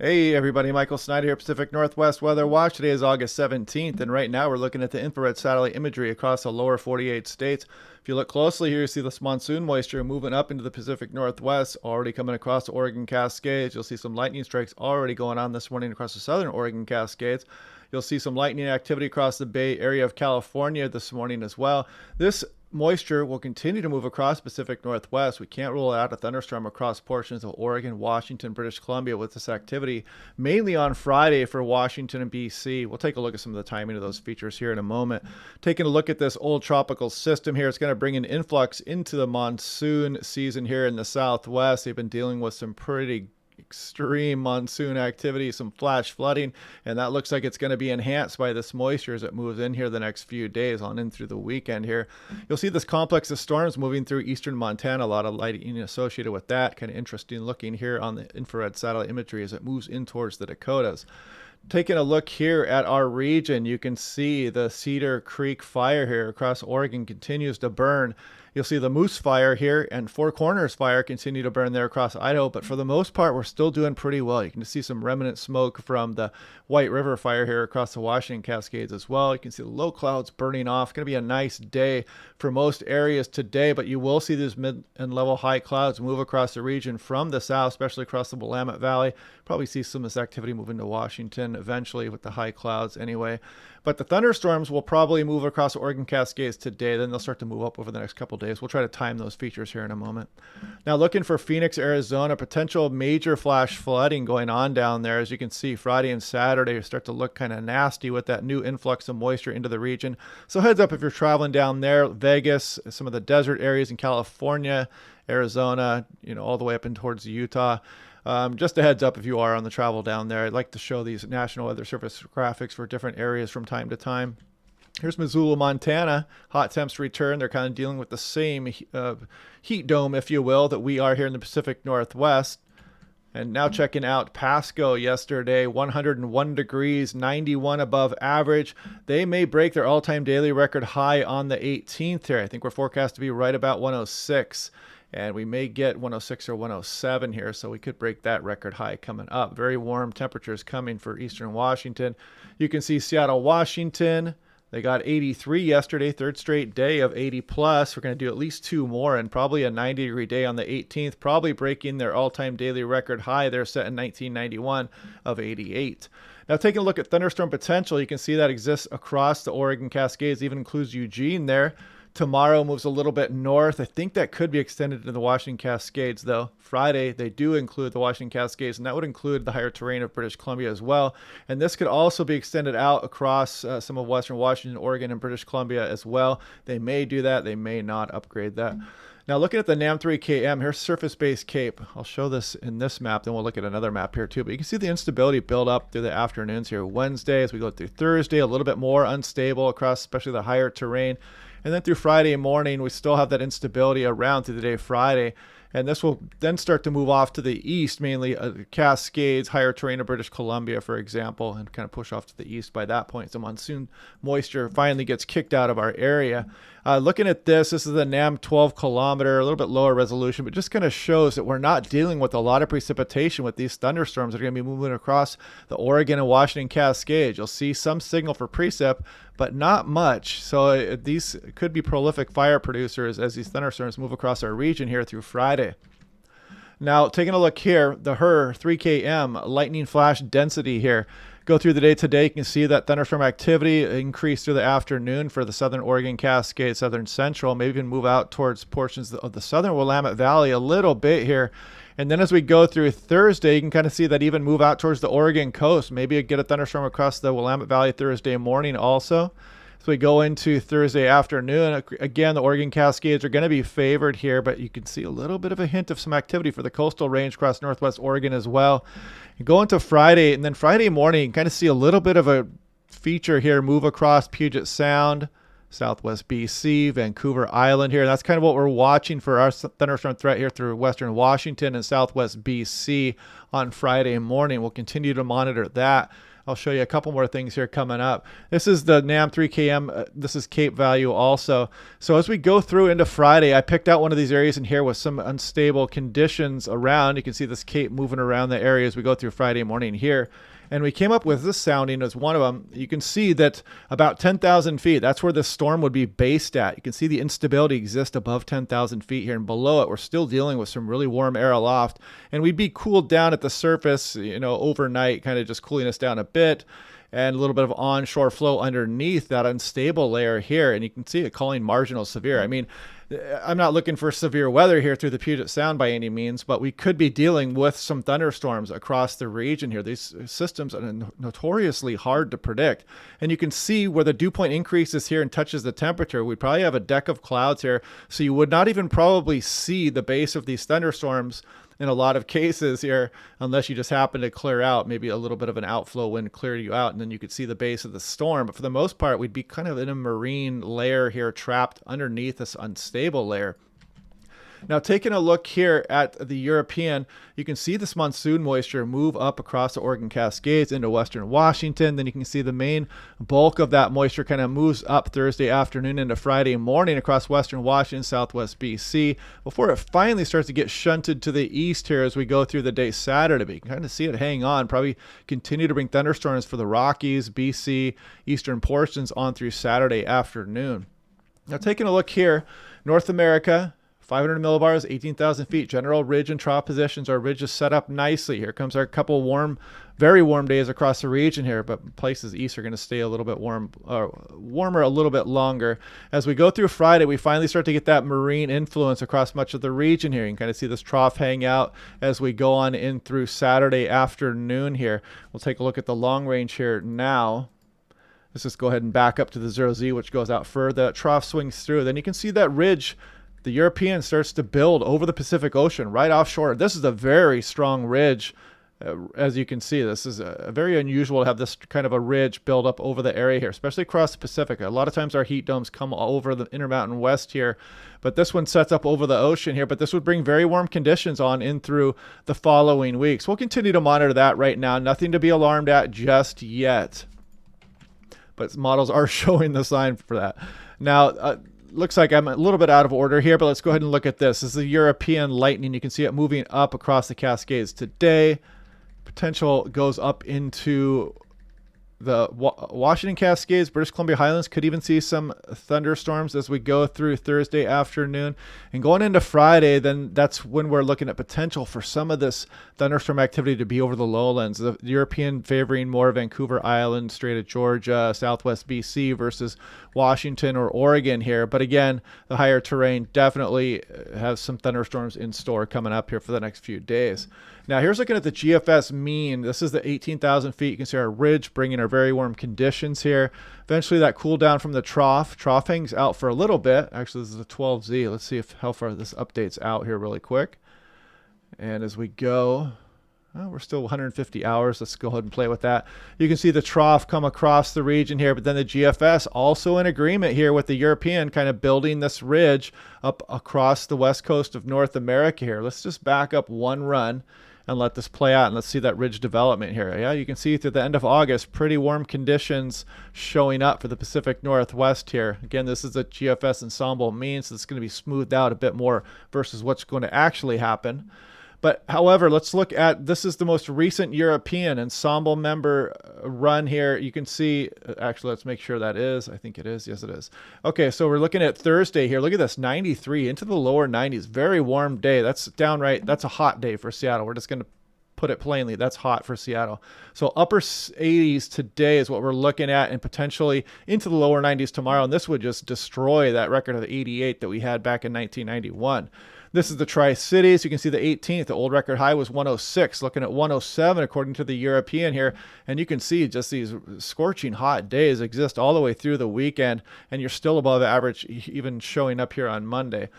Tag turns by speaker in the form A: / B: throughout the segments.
A: Hey everybody, Michael Snyder here, Pacific Northwest Weather Watch. Today is August 17th, and right now we're looking at the infrared satellite imagery across the lower 48 states. If you look closely here, you see this monsoon moisture moving up into the Pacific Northwest, already coming across the Oregon Cascades. You'll see some lightning strikes already going on this morning across the southern Oregon Cascades. You'll see some lightning activity across the Bay Area of California this morning as well. This moisture will continue to move across Pacific Northwest. We can't rule out a thunderstorm across portions of Oregon, Washington, British Columbia with this activity, mainly on Friday for Washington and BC. We'll take a look at some of the timing of those features here in a moment. Taking a look at this old tropical system here, it's going to bring an influx into the monsoon season here in the Southwest. They've been dealing with some pretty extreme monsoon activity, some flash flooding, and that looks like it's going to be enhanced by this moisture as it moves in here the next few days on in through the weekend here. You'll see this complex of storms moving through eastern Montana, a lot of lightning associated with that. Kind of interesting looking here on the infrared satellite imagery as it moves in towards the Dakotas. Taking a look here at our region, you can see the Cedar Creek fire here across Oregon continues to burn. You'll see the Moose Fire here and Four Corners Fire continue to burn there across Idaho, but for the most part, we're still doing pretty well. You can see some remnant smoke from the White River Fire here across the Washington Cascades as well. You can see the low clouds burning off. Going to be a nice day for most areas today, but you will see these mid and level high clouds move across the region from the south, especially across the Willamette Valley. Probably see some of this activity moving to Washington eventually with the high clouds anyway. But the thunderstorms will probably move across the Oregon Cascades today. Then they'll start to move up over the next couple days. We'll try to time those features here in a moment. Now looking for Phoenix, Arizona, potential major flash flooding going on down there. As you can see, Friday and Saturday start to look kind of nasty with that new influx of moisture into the region. So heads up if you're traveling down there, Vegas, some of the desert areas in California, Arizona, all the way up in towards Utah. Just a heads up if you are on the travel down there. I'd like to show these National Weather Service graphics for different areas from time to time. Here's Missoula, Montana. Hot temps return. They're kind of dealing with the same heat dome, if you will, that we are here in the Pacific Northwest. And now checking out Pasco yesterday, 101 degrees, 91 above average. They may break their all-time daily record high on the 18th here. I think we're forecast to be right about 106. And we may get 106 or 107 here, so we could break that record high coming up. Very warm temperatures coming for eastern Washington. You can see Seattle, Washington. They got 83 yesterday, third straight day of 80 plus. We're going to do at least two more and probably a 90-degree day on the 18th, probably breaking their all-time daily record high. They're set in 1991 of 88. Now, taking a look at thunderstorm potential, you can see that exists across the Oregon Cascades, even includes Eugene there. Tomorrow moves a little bit north. I think that could be extended to the Washington Cascades, though. Friday, they do include the Washington Cascades, and that would include the higher terrain of British Columbia as well. And this could also be extended out across some of western Washington, Oregon, and British Columbia as well. They may do that. They may not upgrade that. Now, looking at the NAM3KM, here's surface-based CAPE. I'll show this in this map, then we'll look at another map here too. But you can see the instability build up through the afternoons here. Wednesday, as we go through Thursday, a little bit more unstable across especially the higher terrain. And then through Friday morning, we still have that instability around through the day Friday. And this will then start to move off to the east, mainly Cascades, higher terrain of British Columbia, for example, and kind of push off to the east by that point. So monsoon moisture finally gets kicked out of our area. Looking at this is the NAM 12 kilometer, a little bit lower resolution, but just kind of shows that we're not dealing with a lot of precipitation with these thunderstorms that are going to be moving across the Oregon and Washington Cascades. You'll see some signal for precip, but not much. So these could be prolific fire producers as these thunderstorms move across our region here through Friday. Now, taking a look here, the HER 3KM lightning flash density here. Go through the day today, you can see that thunderstorm activity increase through the afternoon for the southern Oregon Cascade, southern central, maybe even move out towards portions of the southern Willamette Valley a little bit here. And then as we go through Thursday, you can kind of see that even move out towards the Oregon coast. Maybe get a thunderstorm across the Willamette Valley Thursday morning also. So we go into Thursday afternoon. Again, the Oregon Cascades are going to be favored here, but you can see a little bit of a hint of some activity for the coastal range across northwest Oregon as well. You go into Friday, and then Friday morning, you can kind of see a little bit of a feature here move across Puget Sound, Southwest BC, Vancouver Island here. That's kind of what we're watching for our thunderstorm threat here through western Washington and Southwest BC on Friday morning. We'll continue to monitor that. I'll show you a couple more things here coming up. This is the NAM 3KM. This is Cape value also. So as we go through into Friday, I picked out one of these areas in here with some unstable conditions around. You can see this Cape moving around the area as we go through Friday morning here. And we came up with this sounding as one of them. You can see that about 10,000 feet, that's where the storm would be based at. You can see the instability exists above 10,000 feet here, and below it, we're still dealing with some really warm air aloft. And we'd be cooled down at the surface, overnight, kind of just cooling us down a bit, and a little bit of onshore flow underneath that unstable layer here. And you can see it calling marginal severe. I mean, I'm not looking for severe weather here through the Puget Sound by any means, but we could be dealing with some thunderstorms across the region here. These systems are notoriously hard to predict. And you can see where the dew point increases here and touches the temperature. We probably have a deck of clouds here, so you would not even probably see the base of these thunderstorms in a lot of cases here, unless you just happen to clear out, maybe a little bit of an outflow wind cleared you out, and then you could see the base of the storm. But for the most part, we'd be kind of in a marine layer here, trapped underneath this unstable layer. Now, taking a look here at the European, you can see this monsoon moisture move up across the Oregon Cascades into western Washington. Then you can see the main bulk of that moisture kind of moves up Thursday afternoon into Friday morning across western Washington, southwest BC, before it finally starts to get shunted to the east here as we go through the day Saturday. But you can kind of see it hang on, probably continue to bring thunderstorms for the Rockies, BC, eastern portions on through Saturday afternoon. Now, taking a look here, North America, 500 millibars, 18,000 feet. General ridge and trough positions. Our ridge is set up nicely. Here comes our couple warm, very warm days across the region here, but places east are going to stay a little bit warmer a little bit longer. As we go through Friday, we finally start to get that marine influence across much of the region here. You can kind of see this trough hang out as we go on in through Saturday afternoon here. We'll take a look at the long range here now. Let's just go ahead and back up to the 0Z, which goes out further. That trough swings through. Then you can see that ridge, the European, starts to build over the Pacific Ocean right offshore. This is a very strong ridge. As you can see, this is very unusual to have this kind of a ridge build up over the area here, especially across the Pacific. A lot of times our heat domes come over the Intermountain West here, but this one sets up over the ocean here. But this would bring very warm conditions on in through the following weeks. We'll continue to monitor that right now. Nothing to be alarmed at just yet, but models are showing the sign for that. Now, looks like I'm a little bit out of order here, but let's go ahead and look at this. This is the European lightning. You can see it moving up across the Cascades today. Potential goes up into the Washington Cascades, British Columbia Highlands. Could even see some thunderstorms as we go through Thursday afternoon. And going into Friday, then that's when we're looking at potential for some of this thunderstorm activity to be over the lowlands. The European favoring more Vancouver Island, Strait of Georgia, southwest BC versus Washington or Oregon here. But again, the higher terrain definitely has some thunderstorms in store coming up here for the next few days. Now, here's looking at the GFS mean. This is the 18,000 feet. You can see our ridge bringing our very warm conditions here. Eventually, that cool down from the trough. Trough hangs out for a little bit. Actually, this is a 12Z. Let's see how far this updates out here really quick. And as we go, we're still 150 hours. Let's go ahead and play with that. You can see the trough come across the region here, but then the GFS also in agreement here with the European, kind of building this ridge up across the west coast of North America here. Let's just back up one run and let this play out, and let's see that ridge development here. Yeah, you can see through the end of August, pretty warm conditions showing up for the Pacific Northwest here. Again, this is a GFS ensemble mean, so it's going to be smoothed out a bit more versus what's going to actually happen. But however, let's look at, this is the most recent European ensemble member run here. You can see, actually, let's make sure that is. I think it is. Yes, it is. Okay, so we're looking at Thursday here. Look at this, 93 into the lower 90s. Very warm day. That's downright, that's a hot day for Seattle. We're just going to put it plainly. That's hot for Seattle. So upper 80s today is what we're looking at, and potentially into the lower 90s tomorrow. And this would just destroy that record of 88 that we had back in 1991. This is the Tri-Cities. You can see the 18th. The old record high was 106, looking at 107 according to the European here. And you can see just these scorching hot days exist all the way through the weekend, and you're still above average even showing up here on Monday.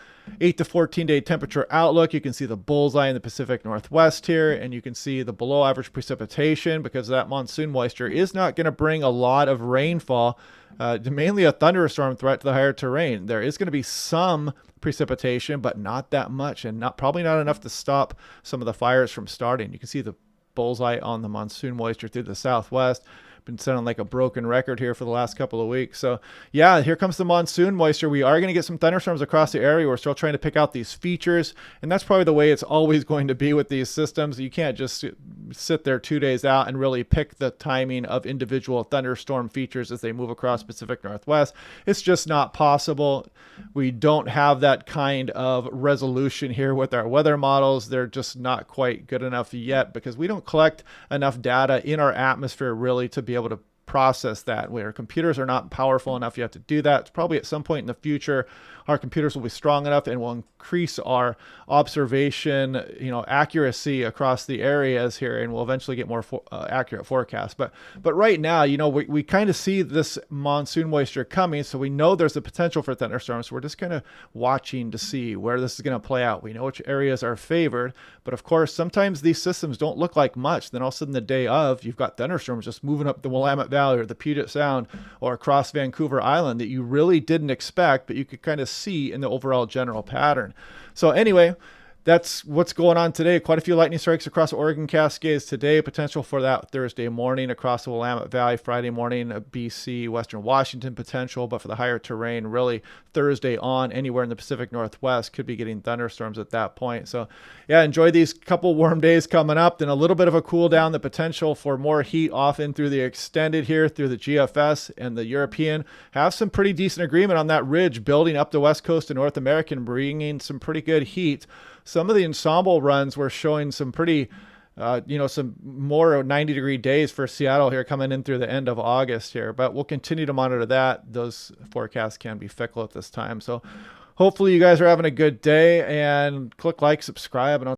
A: 8 to 14 day temperature outlook. You can see the bullseye in the Pacific Northwest here, and you can see the below average precipitation because that monsoon moisture is not going to bring a lot of rainfall, mainly a thunderstorm threat to the higher terrain. There is going to be some precipitation, but not that much, and probably not enough to stop some of the fires from starting. You can see the bullseye on the monsoon moisture through the southwest. Been sounding like a broken record here for the last couple of weeks. So yeah, here comes the monsoon moisture. We are going to get some thunderstorms across the area. We're still trying to pick out these features, and that's probably the way it's always going to be with these systems. You can't just sit there 2 days out and really pick the timing of individual thunderstorm features as they move across Pacific Northwest. It's just not possible. We don't have that kind of resolution here with our weather models. They're just not quite good enough yet because we don't collect enough data in our atmosphere really to be able to process that. Where computers are not powerful enough yet to do that. It's probably at some point in the future our computers will be strong enough and will increase our observation, accuracy across the areas here, and we'll eventually get more accurate forecasts. But right now, we kind of see this monsoon moisture coming, so we know there's the potential for thunderstorms. So we're just kind of watching to see where this is going to play out. We know which areas are favored, but of course, sometimes these systems don't look like much. Then all of a sudden, the day of, you've got thunderstorms just moving up the Willamette Valley or the Puget Sound or across Vancouver Island that you really didn't expect, but you could kind of see in the overall general pattern. So anyway, that's what's going on today. Quite a few lightning strikes across Oregon Cascades today. Potential for that Thursday morning across the Willamette Valley. Friday morning, BC, Western Washington potential. But for the higher terrain, really Thursday on, anywhere in the Pacific Northwest could be getting thunderstorms at that point. So yeah, enjoy these couple warm days coming up. Then a little bit of a cool down. The potential for more heat off in through the extended here through the GFS and the European. Have some pretty decent agreement on that ridge building up the west coast of North America and bringing some pretty good heat. Some of the ensemble runs were showing some pretty, some more 90-degree days for Seattle here coming in through the end of August here. But we'll continue to monitor that. Those forecasts can be fickle at this time. So hopefully you guys are having a good day, and click like, subscribe, and